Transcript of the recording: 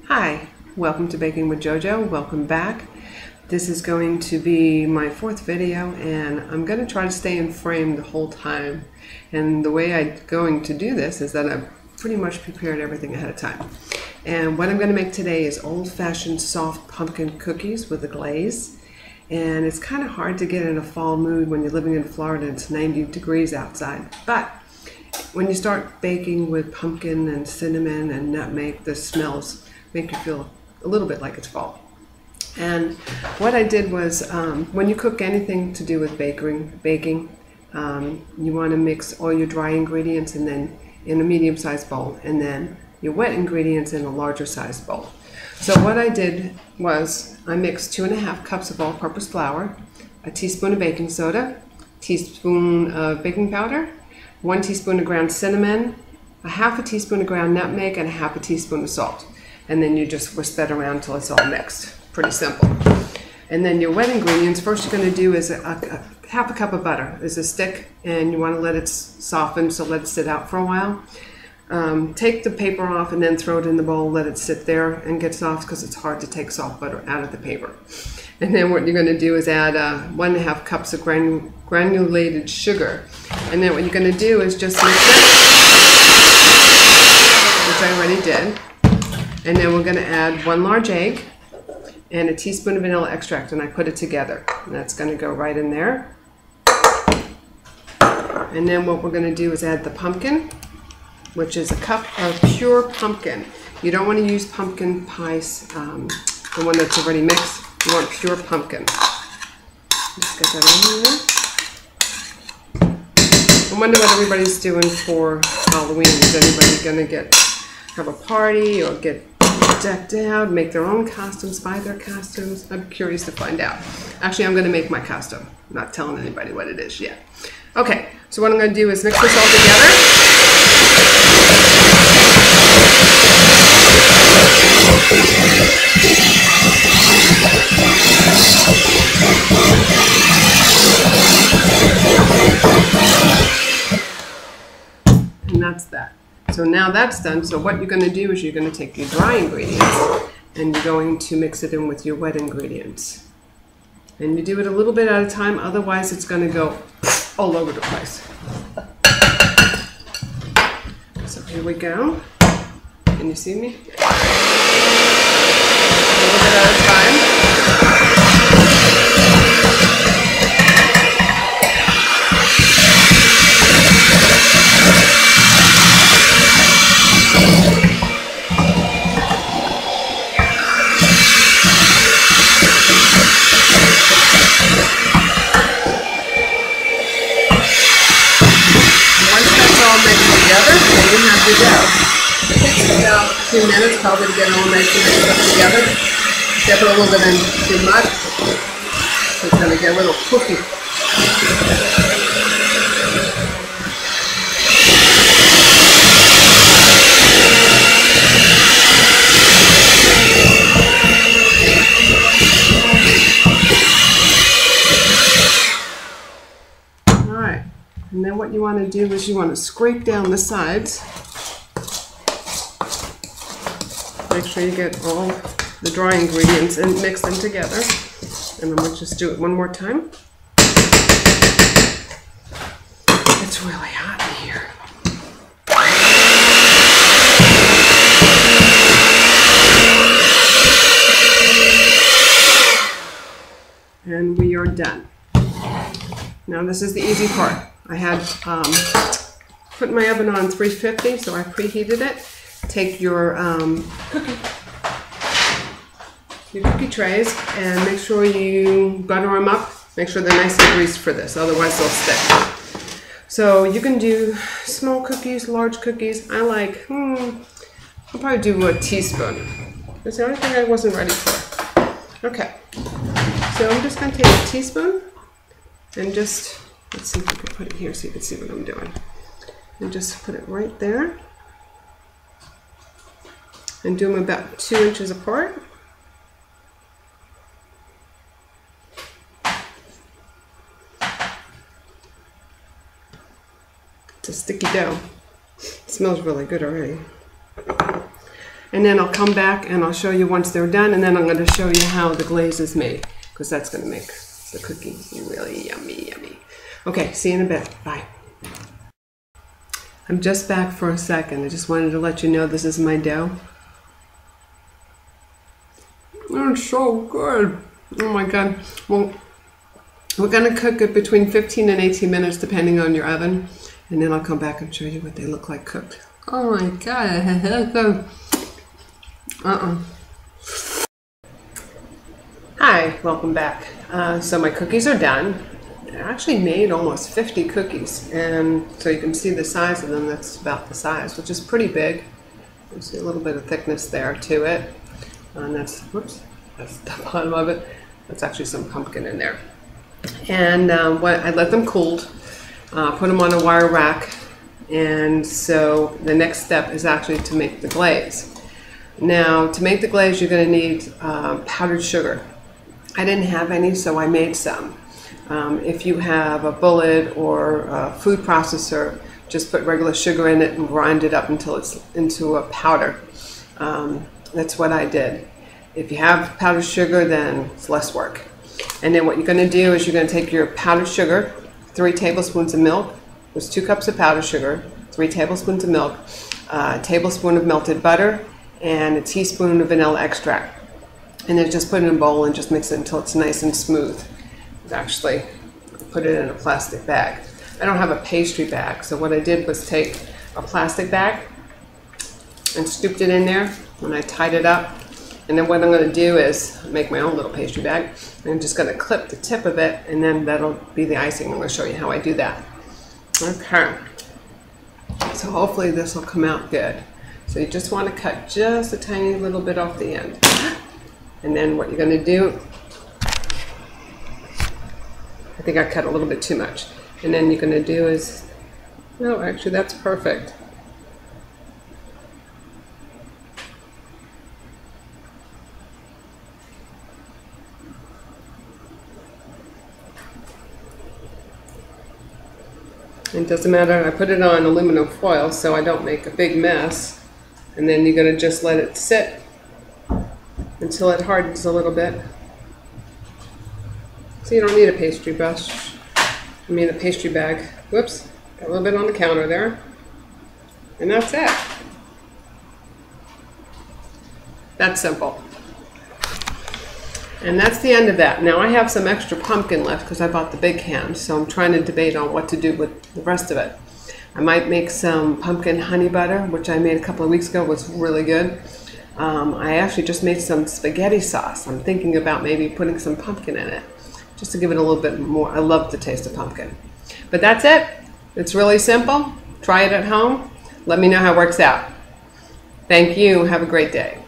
Hi, welcome to Baking with JoJo. Welcome back. This is going to be my fourth video and I'm going to try to stay in frame the whole time. And the way I'm going to do this is that I've pretty much prepared everything ahead of time. And what I'm going to make today is old-fashioned soft pumpkin cookies with a glaze. And it's kind of hard to get in a fall mood when you're living in Florida and it's 90 degrees outside. But when you start baking with pumpkin and cinnamon and nutmeg, the smells make you feel a little bit like it's fall. And what I did was, when you cook anything to do with baking, you want to mix all your dry ingredients and then in a medium-sized bowl, and then your wet ingredients in a larger-sized bowl. So what I did was I mixed 2½ cups of all-purpose flour, a teaspoon of baking soda, teaspoon of baking powder, 1 teaspoon of ground cinnamon, a ½ teaspoon of ground nutmeg, and a ½ teaspoon of salt. And then you just whisk that around until it's all mixed. Pretty simple. And then your wet ingredients, first you're going to do is ½ cup of butter is a stick, and you want to let it soften, so let it sit out for a while. Take the paper off and then throw it in the bowl, let it sit there and get soft because it's hard to take soft butter out of the paper. And then what you're going to do is add 1½ cups of granulated sugar. And then what you're going to do is just mix it, which I already did. And then we're going to add 1 large egg and a teaspoon of vanilla extract, and I put it together. And that's going to go right in there. And then what we're going to do is add the pumpkin, which is a cup of pure pumpkin. You don't want to use pumpkin pie, the one that's already mixed. You want pure pumpkin. Just get that on there. I wonder what everybody's doing for Halloween. Is anybody going to have a party or get decked out, make their own costumes, buy their costumes? I'm curious to find out. Actually, I'm going to make my costume. I'm not telling anybody what it is yet. Okay, so what I'm going to do is mix this all together. And that's that. So now that's done, so what you're going to do is you're going to take your dry ingredients and you're going to mix it in with your wet ingredients. And you do it a little bit at a time, otherwise it's going to go all over the place. So here we go. Can you see me? A little bit at a time. Together, then you have your dough. It takes about a few minutes probably to get all nice and mixed up together. If you put a little bit in too much, it's going to get a little cookie. And then what you want to do is you want to scrape down the sides. Make sure you get all the dry ingredients and mix them together. And then we'll just do it one more time. It's really hot in here. And we are done. Now this is the easy part. I had put my oven on 350, so I preheated it. Take your cookie trays and make sure you butter them up. Make sure they're nice and greased for this, otherwise they'll stick. So you can do small cookies, large cookies. I like, I'll probably do a teaspoon. That's the only thing I wasn't ready for. Okay, so I'm just going to take a teaspoon and just, let's see if we can put it here so you can see what I'm doing. And just put it right there. And do them about 2 inches apart. It's a sticky dough. It smells really good already. and then I'll come back and I'll show you once they're done, and then I'm going to show you how the glaze is made, because that's going to make the cookies really yummy, yummy. Okay, see you in a bit. Bye. I'm just back for a second. I just wanted to let you know this is my dough. It's so good. Oh my God. Well, we're going to cook it between 15 and 18 minutes depending on your oven, and then I'll come back and show you what they look like cooked. Oh my God. Hi, welcome back. So my cookies are done. I actually made almost 50 cookies, and so you can see the size of them. That's about the size, which is pretty big. You see a little bit of thickness there to it, and that's, whoops, that's the bottom of it. That's actually some pumpkin in there. And I let them cooled, put them on a wire rack, and so the next step is actually to make the glaze. Now, to make the glaze, you're going to need powdered sugar. I didn't have any, so I made some. If you have a bullet or a food processor, just put regular sugar in it and grind it up until it's into a powder. That's what I did. If you have powdered sugar, then it's less work. And then what you're going to do is you're going to take your powdered sugar, 3 tablespoons of milk, there's 2 cups of powdered sugar, 3 tablespoons of milk, a tablespoon of melted butter, and a teaspoon of vanilla extract. And then just put it in a bowl and just mix it until it's nice and smooth. Actually, put it in a plastic bag. I don't have a pastry bag, so what I did was take a plastic bag and scooped it in there, and I tied it up. And then what I'm going to do is make my own little pastry bag. I'm just going to clip the tip of it, and then that'll be the icing. I'm going to show you how I do that. Okay. So hopefully this will come out good. So you just want to cut just a tiny little bit off the end. And then what you're going to do, I think I cut a little bit too much. And then you're going to do is, no, actually that's perfect. It doesn't matter, I put it on aluminum foil so I don't make a big mess. And then you're going to just let it sit until it hardens a little bit. So you don't need a pastry brush, a pastry bag. Whoops, got a little bit on the counter there. And that's it. That's simple. And that's the end of that. Now I have some extra pumpkin left because I bought the big can, so I'm trying to debate on what to do with the rest of it. I might make some pumpkin honey butter, which I made a couple of weeks ago, was really good. I actually just made some spaghetti sauce. I'm thinking about maybe putting some pumpkin in it, just to give it a little bit more. I love the taste of pumpkin. But that's it. It's really simple. Try it at home. Let me know how it works out. Thank you. Have a great day.